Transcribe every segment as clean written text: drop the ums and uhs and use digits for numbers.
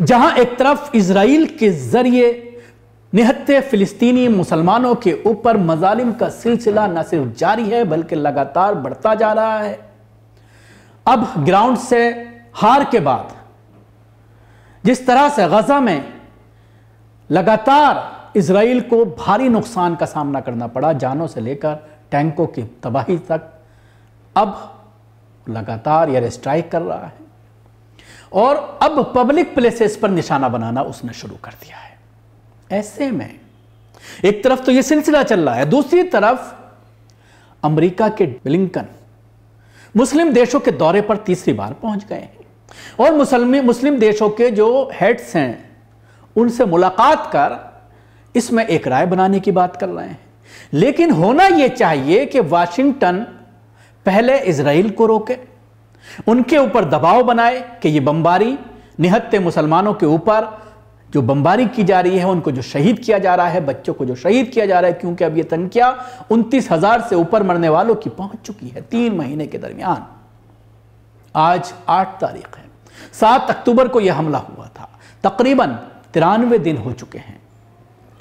जहां एक तरफ इजराइल के जरिए निहत्ते फिलिस्तीनी मुसलमानों के ऊपर मजालिम का सिलसिला न सिर्फ जारी है बल्कि लगातार बढ़ता जा रहा है। अब ग्राउंड से हार के बाद जिस तरह से गजा में लगातार इजराइल को भारी नुकसान का सामना करना पड़ा, जानों से लेकर टैंकों की तबाही तक, अब लगातार एयर स्ट्राइक कर रहा है और अब पब्लिक प्लेसेस पर निशाना बनाना उसने शुरू कर दिया है। ऐसे में एक तरफ तो यह सिलसिला चल रहा है, दूसरी तरफ अमेरिका के ब्लिंकन मुस्लिम देशों के दौरे पर तीसरी बार पहुंच गए हैं और मुस्लिम देशों के जो हेड्स हैं उनसे मुलाकात कर इसमें एक राय बनाने की बात कर रहे हैं। लेकिन होना यह चाहिए कि वाशिंगटन पहले इजराइल को रोके, उनके ऊपर दबाव बनाए कि यह बमबारी निहत्ते मुसलमानों के ऊपर जो बमबारी की जा रही है, उनको जो शहीद किया जा रहा है, बच्चों को जो शहीद किया जा रहा है, क्योंकि अब यह संख्या 29,000 से ऊपर मरने वालों की पहुंच चुकी है 3 महीने के दरमियान। आज 8 तारीख है, 7 अक्टूबर को यह हमला हुआ था, तकरीबन 93 दिन हो चुके हैं,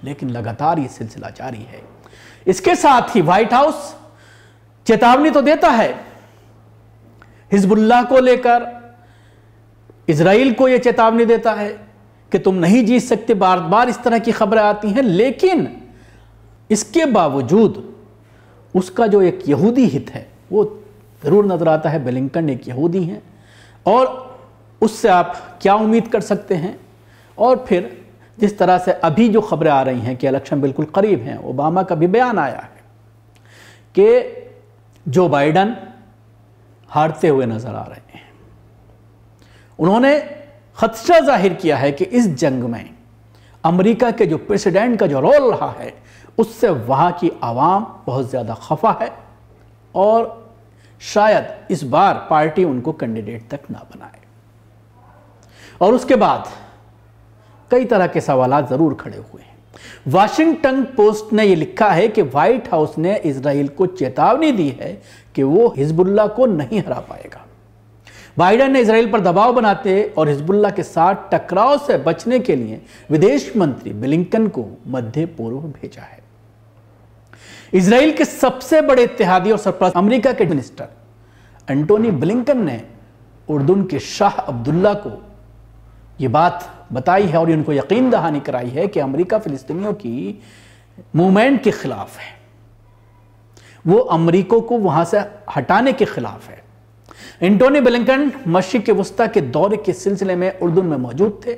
लेकिन लगातार यह सिलसिला जारी है। इसके साथ ही व्हाइट हाउस चेतावनी तो देता है, हिजबुल्लाह को लेकर इजराइल को यह चेतावनी देता है कि तुम नहीं जीत सकते, बार बार इस तरह की खबरें आती हैं, लेकिन इसके बावजूद उसका जो एक यहूदी हित है वो जरूर नजर आता है। ब्लिंकन एक यहूदी हैं और उससे आप क्या उम्मीद कर सकते हैं। और फिर जिस तरह से अभी जो खबरें आ रही हैं कि इलेक्शन बिल्कुल करीब हैं, ओबामा का भी बयान आया है कि जो बाइडन हारते हुए नजर आ रहे हैं। उन्होंने खदशा जाहिर किया है कि इस जंग में अमेरिका के जो प्रेसिडेंट का जो रोल रहा है उससे वहां की आवाम बहुत ज्यादा खफा है और शायद इस बार पार्टी उनको कैंडिडेट तक ना बनाए। और उसके बाद कई तरह के सवालात जरूर खड़े हुए हैं। वाशिंगटन पोस्ट ने यह लिखा है कि व्हाइट हाउस ने इजराइल को चेतावनी दी है कि वो हिजबुल्लाह को नहीं हरा पाएगा। बाइडेन ने इजराइल पर दबाव बनाते और हिजबुल्लाह के साथ टकराव से बचने के लिए विदेश मंत्री ब्लिंकन को मध्य पूर्व भेजा है। इजराइल के सबसे बड़े इत्तेहादी और सरपरस्त अमेरिका के मिनिस्टर एंटोनी ब्लिंकन ने उर्दून के शाह अब्दुल्ला को यह बात बताई है और उनको यकीन दहानी कराई है कि अमेरिका फिलिस्तीनियों की मूवमेंट के खिलाफ है, वो अमेरिका को वहां से हटाने के खिलाफ है। एंटोनी ब्लिंकन मशरिक़ वस्ता के दौरे के सिलसिले में उर्दू में मौजूद थे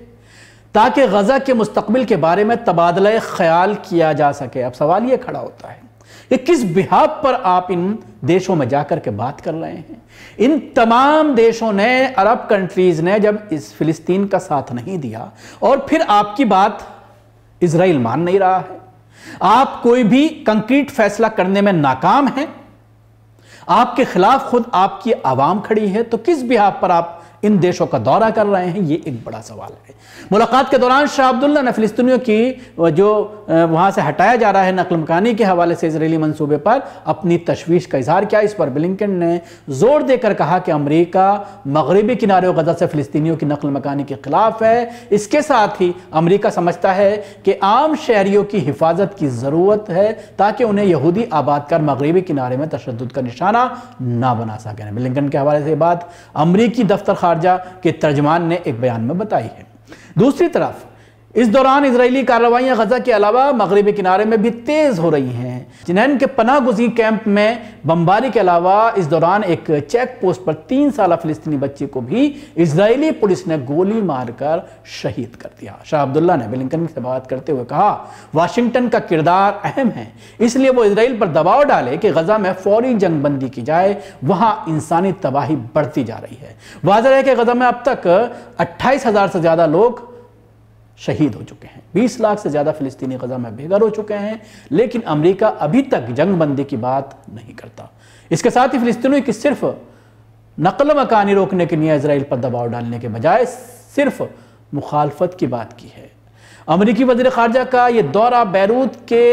ताकि गजा के मुस्तकबिल के बारे में तबादला ख्याल किया जा सके। अब सवाल यह खड़ा होता है कि किस बिहाफ पर आप इन देशों में जाकर के बात कर रहे हैं। इन तमाम देशों ने, अरब कंट्रीज ने जब इस फिलिस्तीन का साथ नहीं दिया और फिर आपकी बात इजराइल मान नहीं रहा है, आप कोई भी कंक्रीट फैसला करने में नाकाम हैं, आपके खिलाफ खुद आपकी आवाम खड़ी है, तो किस बिहाफ पर आप इन देशों का दौरा कर रहे हैं, ये एक बड़ा सवाल है। मुलाकात के दौरान शाह अब्दुल्ला ने फिलिस्तीनियों की जो वहां से हटाया जा रहा है नकल मकानी के हवाले से इजरायली मंसूबे पर अपनी तशवीश का इजहार किया। इस पर ब्लिंकन ने जोर देकर कहा कि अमेरिका मगरबी किनारे और गजा से फिलिस्तीनियों की नकल मकानी के खिलाफ है। इसके साथ ही अमेरिका समझता है कि आम शहरियों की हिफाजत की जरूरत है ताकि उन्हें यहूदी आबाद कर मगरबी किनारे में तशद्दुद का निशाना ना बना सकें। ब्लिंकन के हवाले से बात अमरीकी दफ्तर खारजा के तर्जमान ने एक बयान में बताई है। दूसरी तरफ इस दौरान इजरायली कार्रवाइयां गजा के अलावा मगरबी किनारे में भी तेज हो रही हैं। जिनैन के पनाह गुज़ीर कैंप में बमबारी के अलावा इस दौरान एक चेक पोस्ट पर 3 साल फिलिस्तीनी बच्चे को भी इजरायली पुलिस ने गोली मारकर शहीद कर दिया। शाह अब्दुल्ला ने ब्लिंकन से बात करते हुए कहा, वाशिंगटन का किरदार अहम है, इसलिए वो इजराइल पर दबाव डाले कि गजा में फौरी जंगबंदी की जाए, वहां इंसानी तबाही बढ़ती जा रही है। वाज़ेह है कि गजा में अब तक 28,000 से ज्यादा लोग शहीद हो चुके हैं, 20 लाख से ज्यादा फिलिस्तीनी गजा में बेघर हो चुके हैं, लेकिन अमेरिका अभी तक जंगबंदी की बात नहीं करता। इसके साथ ही फिलिस्तीनियों की सिर्फ नकल मकानी रोकने के लिए इजराइल पर दबाव डालने के बजाय सिर्फ मुखालफत की बात की है। अमेरिकी वज़ीर ख़ारजा का यह दौरा बैरूत के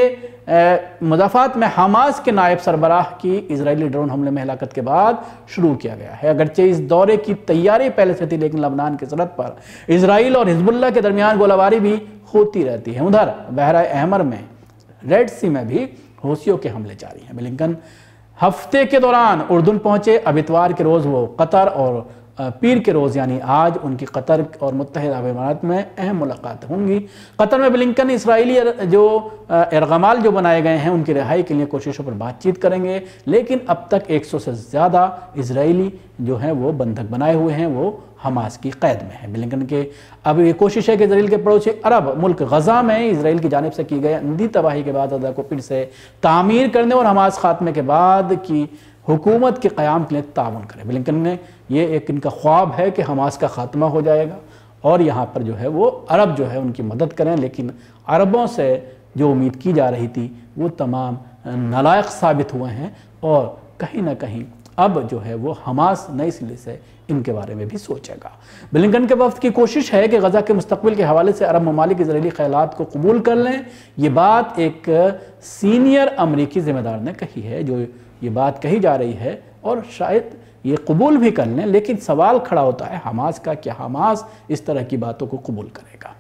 मुदाफ़ात में हमास के नायब सरबराह की इजरायली ड्रोन हमले में हलाकत के बाद शुरू किया गया है। अगरचे इस दौरे की तैयारी पहले से थी, लेकिन लबनान की सरहद पर इजराइल और हिजबुल्लाह के दरमियान गोलाबारी भी होती रहती है। उधर बहरा अहमर में, रेड सी में भी हौसियों के हमले जारी हैं। ब्लिंकन हफ्ते के दौरान उर्दून पहुंचे। अब इतवार के रोज़ वो कतर और पीर के रोज़ यानी आज उनकी कतर और मुत्तहिदा अरब इमारात में अहम मुलाकात होंगी। कतर में ब्लिंकन इसराइली जो इरगमाल जो बनाए गए हैं उनकी रिहाई के लिए कोशिशों पर बातचीत करेंगे, लेकिन अब तक 100 से ज़्यादा इसराइली जो हैं वो बंधक बनाए हुए हैं, वो हमास की कैद में है। ब्लिंकन के अब ये कोशिश है कि इसराइल के पड़ोसी अरब मुल्क गज़ा में इसराइल की जानिब से की गई अंधी तबाही के बाद अदा को फिर से तामीर करने और हमास खात्मे के बाद की हुकूमत के क़याम के लिए ताउन करें। ब्लिंकन ने ये एक इनका ख्वाब है कि हमास का खात्मा हो जाएगा और यहाँ पर जो है वो अरब जो है उनकी मदद करें, लेकिन अरबों से जो उम्मीद की जा रही थी वो तमाम नालायक साबित हुए हैं और कहीं ना कहीं अब जो है वो हमास नए सिरे से इनके बारे में भी सोचेगा। ब्लिंकन के वफ्द की कोशिश है कि गज़ा के मुस्तक़बिल के हवाले से अरब ममालिक इजरायली ख़यालात को कबूल कर लें। ये बात एक सीनियर अमरीकी ज़िम्मेदार ने कही है, जो ये बात कही जा रही है और शायद ये कबूल भी कर लें, लेकिन सवाल खड़ा होता है हमास का, क्या हमास इस तरह की बातों को कबूल करेगा।